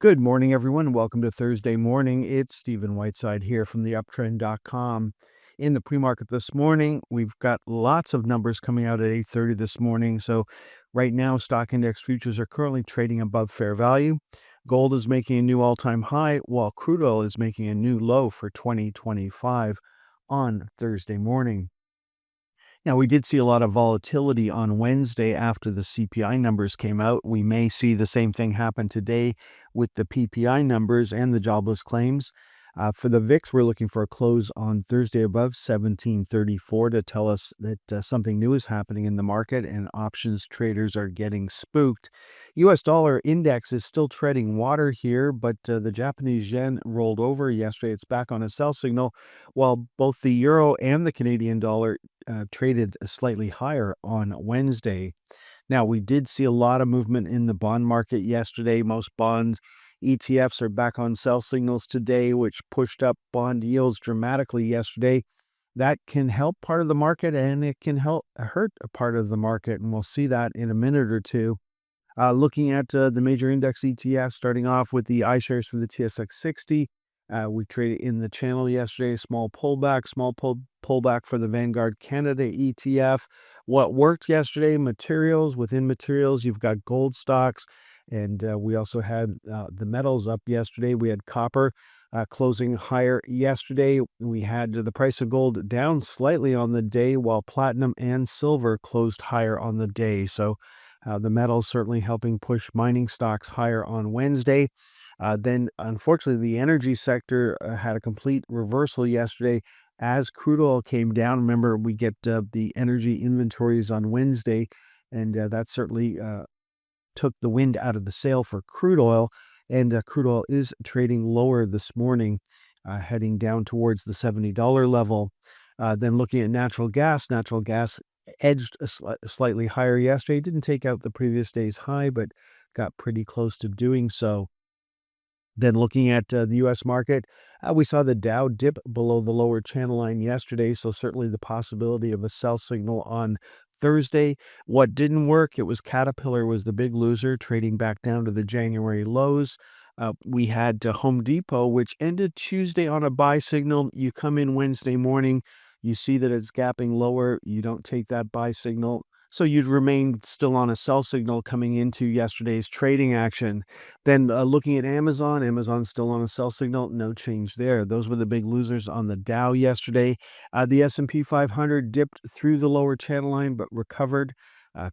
Good morning, everyone. Welcome to Thursday morning. It's Stephen Whiteside here from the uptrend.com. In the pre-market this morning, we've got lots of numbers coming out at 8:30 this morning. So right now, stock index futures are currently trading above fair value. Gold is making a new all-time high, while crude oil is making a new low for 2025 on Thursday morning. Now, we did see a lot of volatility on Wednesday after the CPI numbers came out. We may see the same thing happen today with the PPI numbers and the jobless claims. For the VIX, we're looking for a close on Thursday above 1734 to tell us that something new is happening in the market and options traders are getting spooked. US dollar index is still treading water here, but the Japanese yen rolled over yesterday. It's back on a sell signal, while both the euro and the Canadian dollar traded slightly higher on Wednesday. Now, we did see a lot of movement in the bond market yesterday. Most bonds ETFs are back on sell signals today, which pushed up bond yields dramatically yesterday. That can help part of the market and it can help hurt a part of the market. And we'll see that in a minute or two. Looking at the major index ETFs, starting off with the iShares for the TSX 60. We traded in the channel yesterday, pullback for the Vanguard Canada ETF. What worked yesterday? Materials. Within materials, you've got gold stocks, and we also had the metals up yesterday. We had copper closing higher yesterday. We had the price of gold down slightly on the day, while platinum and silver closed higher on the day. So the metals certainly helping push mining stocks higher on Wednesday. Then, unfortunately, the energy sector had a complete reversal yesterday as crude oil came down. Remember, we get the energy inventories on Wednesday, and that certainly took the wind out of the sail for crude oil. And crude oil is trading lower this morning, heading down towards the $70 level. Then looking at natural gas edged slightly higher yesterday. Didn't take out the previous day's high, but got pretty close to doing so. Then looking at the U.S. market, we saw the Dow dip below the lower channel line yesterday, so certainly the possibility of a sell signal on Thursday. What didn't work, it was Caterpillar was the big loser, trading back down to the January lows. We had Home Depot, which ended Tuesday on a buy signal. You come in Wednesday morning, you see that it's gapping lower, you don't take that buy signal. So you'd remain still on a sell signal coming into yesterday's trading action. Then looking at Amazon's still on a sell signal, no change there. Those were the big losers on the Dow yesterday. The S&P 500 dipped through the lower channel line but recovered,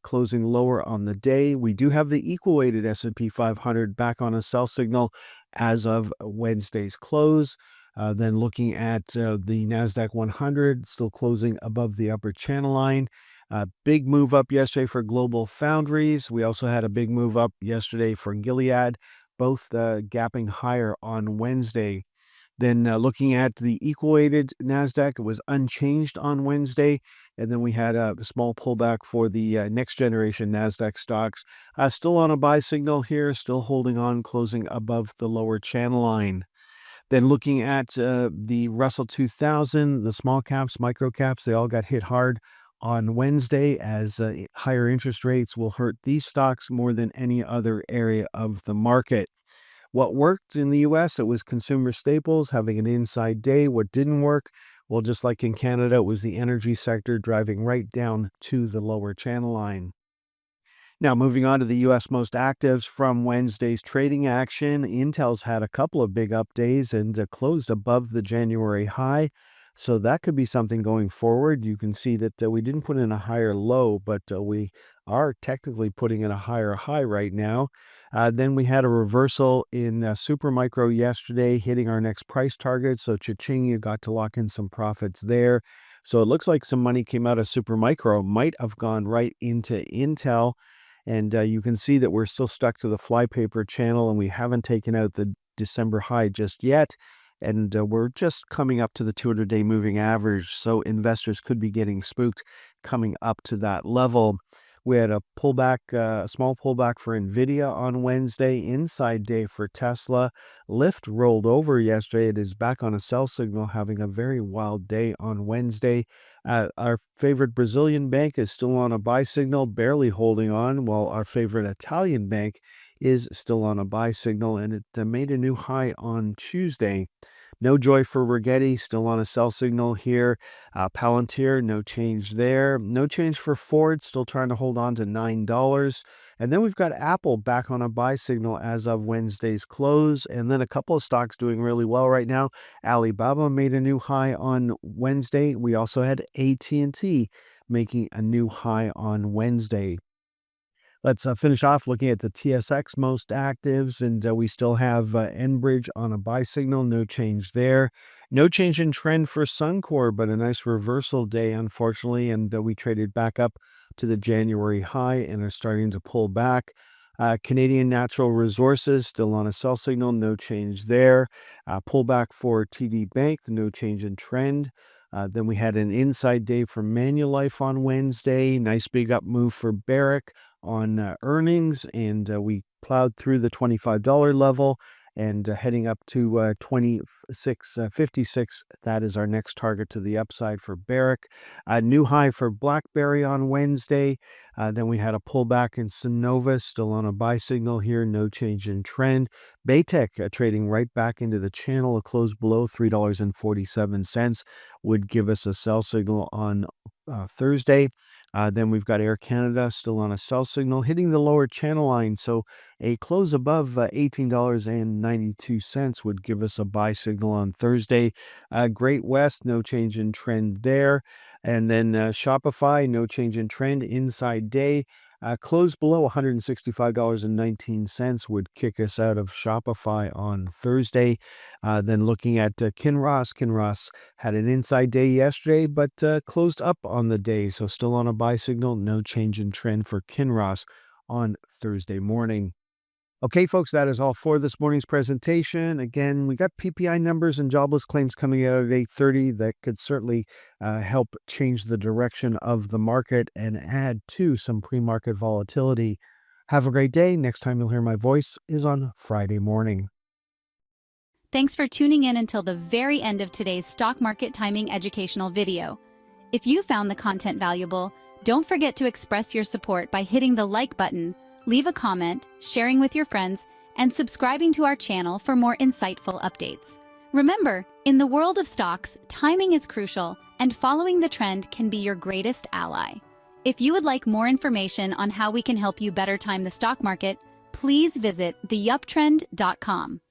closing lower on the day. We do have the equal weighted S&P 500 back on a sell signal as of Wednesday's close. Then looking at the NASDAQ 100, still closing above the upper channel line. Big move up yesterday for Global Foundries. We also had a big move up yesterday for Gilead, both gapping higher on Wednesday. Then looking at the equal weighted NASDAQ, it was unchanged on Wednesday. And then we had a small pullback for the next generation NASDAQ stocks. Still on a buy signal here, still holding on, closing above the lower channel line. Then looking at the Russell 2000, the small caps, micro caps, they all got hit hard on Wednesday as higher interest rates will hurt these stocks more than any other area of the market. What worked in the US, it was consumer staples having an inside day. What didn't work, well, just like in Canada, it was the energy sector driving right down to the lower channel line. Now, moving on to the U.S. most actives from Wednesday's trading action, Intel's had a couple of big up days and closed above the January high. So that could be something going forward. You can see that we didn't put in a higher low, but we are technically putting in a higher high right now. Then we had a reversal in Supermicro yesterday, hitting our next price target. So cha-ching, you got to lock in some profits there. So it looks like some money came out of Supermicro, might have gone right into Intel. And you can see that we're still stuck to the flypaper channel and we haven't taken out the December high just yet. And we're just coming up to the 200-day moving average. So investors could be getting spooked coming up to that level. We had a pullback, a small pullback for NVIDIA on Wednesday, inside day for Tesla. Lyft rolled over yesterday. It is back on a sell signal, having a very wild day on Wednesday. Our favorite Brazilian bank is still on a buy signal, barely holding on, while our favorite Italian bank is still on a buy signal, and it made a new high on Tuesday. No joy for Rigetti, still on a sell signal here. Palantir, no change there. No change for Ford, still trying to hold on to $9. And then we've got Apple back on a buy signal as of Wednesday's close. And then a couple of stocks doing really well right now. Alibaba made a new high on Wednesday. We also had AT&T making a new high on Wednesday. Let's finish off looking at the TSX most actives, and we still have Enbridge on a buy signal. No change there. No change in trend for Suncor, but a nice reversal day, unfortunately, and we traded back up to the January high and are starting to pull back. Canadian Natural Resources still on a sell signal. No change there. Pullback for TD Bank. No change in trend. Then we had an inside day for Manulife on Wednesday. Nice big up move for Barrick on earnings, and we plowed through the $25 level and heading up to 26.56. That is our next target to the upside for Barrick. A new high for BlackBerry on Wednesday. Then we had a pullback in Synovus, still on a buy signal here. No change in trend. Baytech trading right back into the channel. A close below $3.47 would give us a sell signal on Thursday. Then we've got Air Canada still on a sell signal, hitting the lower channel line. So a close above $18.92 would give us a buy signal on Thursday. Great West, no change in trend there. And then Shopify, no change in trend. Inside day, close below $165.19 would kick us out of Shopify on Thursday. Then looking at Kinross. Kinross had an inside day yesterday, but closed up on the day. So still on a buy signal. No change in trend for Kinross on Thursday morning. Okay, folks, that is all for this morning's presentation. Again, we got PPI numbers and jobless claims coming out at 8:30 that could certainly help change the direction of the market and add to some pre-market volatility. Have a great day. Next time you'll hear my voice is on Friday morning. Thanks for tuning in until the very end of today's stock market timing educational video. If you found the content valuable, don't forget to express your support by hitting the like button, leave a comment, sharing with your friends, and subscribing to our channel for more insightful updates. Remember, in the world of stocks, timing is crucial, and following the trend can be your greatest ally. If you would like more information on how we can help you better time the stock market, please visit theyuptrend.com.